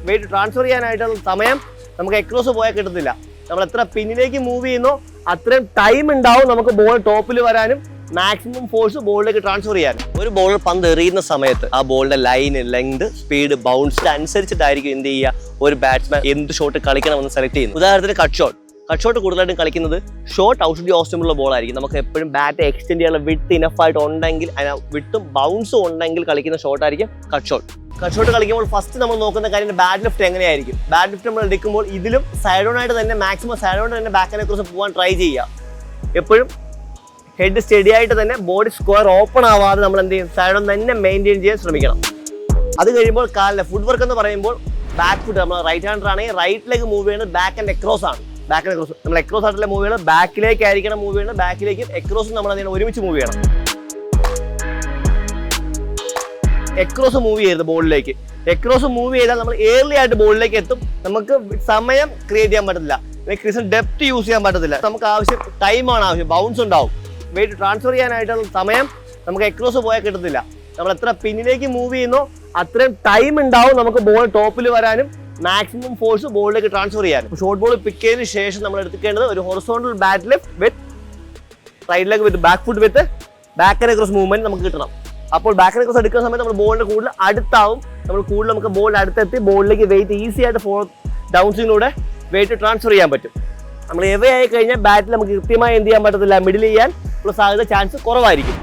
Wait transfer ചെയ്യാനായിട്ടുള്ള സമയം നമുക്ക് എക്രോസ് പോയാൽ കിട്ടത്തില്ല. നമ്മൾ എത്ര പിന്നിലേക്ക് മൂവ് ചെയ്യുന്നോ അത്രയും ടൈം ഉണ്ടാവും നമുക്ക് ബോൾ ടോപ്പിൽ വരാനും മാക്സിമം ഫോഴ്സ് ബോളിലേക്ക് ട്രാൻസ്ഫർ ചെയ്യാനും. ഒരു ബോൾ പന്ത് എറിയുന്ന സമയത്ത് ആ ബോളിന്റെ ലൈന്, ലെങ്ത്, സ്പീഡ്, ബൗൺസ് അനുസരിച്ചിട്ടായിരിക്കും എന്ത് ചെയ്യുക ഒരു ബാറ്റ്സ്മാൻ എന്ത് ഷോട്ട് കളിക്കണമെന്ന് സെലക്ട് ചെയ്യുന്നത്. ഉദാഹരണത്തിന് കട്ട് ഷോട്ട് കൂടുതലായിട്ടും കളിക്കുന്നത് ഷോർട്ട് ഔട്ട് ദി ഓസ്റ്റമുള്ള ബോൾ ആയിരിക്കും. നമുക്ക് എപ്പോഴും ബാറ്റ് എക്സ്റ്റെൻഡ് ചെയ്യാനുള്ള വിട്ട് ഇനഫായിട്ട് ഉണ്ടെങ്കിൽ, വിട്ടും ബൗൺസും ഉണ്ടെങ്കിൽ കളിക്കുന്ന ഷോട്ട് ആയിരിക്കും കട്ട് ഷോട്ട് കളിക്കുമ്പോൾ ഫസ്റ്റ് നമ്മൾ നോക്കുന്ന കാര്യം ബാറ്റ് ലിഫ്റ്റ് എങ്ങനെയായിരിക്കും. ബാറ്റ് ലിഫ്റ്റ് നമ്മൾ എടുക്കുമ്പോൾ ഇതിലും സൈഡ് ഓൺ ആയിട്ട് തന്നെ മാക്സിമം സൈഡ് ഓൺ തന്നെ ബാക്കിനെ കുറിച്ച് പോകാൻ ട്രൈ ചെയ്യുക. എപ്പോഴും ഹെഡ് സ്റ്റഡി ആയിട്ട് തന്നെ ബോഡി സ്ക്വയർ ഓപ്പൺ ആവാതെ നമ്മൾ എന്ത് ചെയ്യും, സൈഡ് ഓൺ തന്നെ മെയിൻറ്റെയിൻ ചെയ്യാൻ ശ്രമിക്കണം. അത് കഴിയുമ്പോൾ കാലിലെ ഫുഡ് വർക്ക് എന്ന് പറയുമ്പോൾ ബാക്ക് ഫുട്ട് നമ്മൾ റൈറ്റ് ഹാൻഡർ ആണെങ്കിൽ റൈറ്റിലേക്ക് മൂവ് ചെയ്യുന്നത് ബാക്ക് ആൻഡ് എക്രോസ് ആണ്. ബാക്ക് എക്രോസ് നമ്മൾ എക്രോസ് ആയിട്ടല്ലേ മൂവ് ചെയ്യണം, ബാക്കിലേക്ക് ആയിരിക്കണം മൂവ് ചെയ്യണം. ബാക്കിലേക്കും എക്രോസും നമ്മൾ എന്ത് ചെയ്യണം, ഒരുമിച്ച് മൂവ് ചെയ്യണം. എക്രോസ് മൂവ് ചെയ്യരുത് ബോളിലേക്ക്. എക്രോസ് മൂവ് ചെയ്താൽ നമ്മൾ ഏർലി ആയിട്ട് ബോളിലേക്ക് എത്തും. നമുക്ക് സമയം ക്രിയേറ്റ് ചെയ്യാൻ പറ്റത്തില്ല, ക്രിസിന് ഡെപ്ത് യൂസ് ചെയ്യാൻ പറ്റത്തില്ല. നമുക്ക് ആവശ്യം ടൈമാണ് ആവശ്യം, ബൗൺസ് ഉണ്ടാവും. വെയിറ്റ് ട്രാൻസ്ഫർ ചെയ്യാനായിട്ടുള്ള സമയം നമുക്ക് എക്രോസ് പോയാൽ കിട്ടത്തില്ല. നമ്മൾ എത്ര പിന്നിലേക്ക് മൂവ് ചെയ്യുന്നോ അത്രയും ടൈം ഉണ്ടാവും നമുക്ക് ബോൾ ടോപ്പിൽ വരാനും മാക്സിമം ഫോഴ്സ് ബോളിലേക്ക് ട്രാൻസ്ഫർ ചെയ്യാനും. ഷോർട്ട് ബോൾ പിക്ക് ചെയ്തതിന് ശേഷം നമ്മൾ എടുക്കേണ്ടത് ഒരു horizontal bat lift with right leg with back foot with back and across movement നമുക്ക് കിട്ടണം. അപ്പോൾ ബാക്ക് ആൻഡ് അക്രോസ് എടുക്കുന്ന സമയത്ത് നമ്മൾ ബോളിന്റെ കൂടുതൽ അടുത്താവും. നമ്മൾ കൂടുതൽ നമുക്ക് ബോളിന്റെ അടുത്തെത്തി ബോളിലേക്ക് വെയിറ്റ് ഈസി ആയിട്ട് ഡൗൺ സ്വിങ്ങിലൂടെ വെയിറ്റ് ട്രാൻസ്ഫർ ചെയ്യാൻ പറ്റും. നമ്മൾ എവേ ആയി കഴിഞ്ഞാൽ ബാറ്റിൽ നമുക്ക് കൃത്യമായി എന്ത് ചെയ്യാൻ പറ്റത്തില്ല, മിഡിൽ ചെയ്യാൻ ഉള്ള സാധ്യത ചാൻസ് കുറവായിരിക്കും.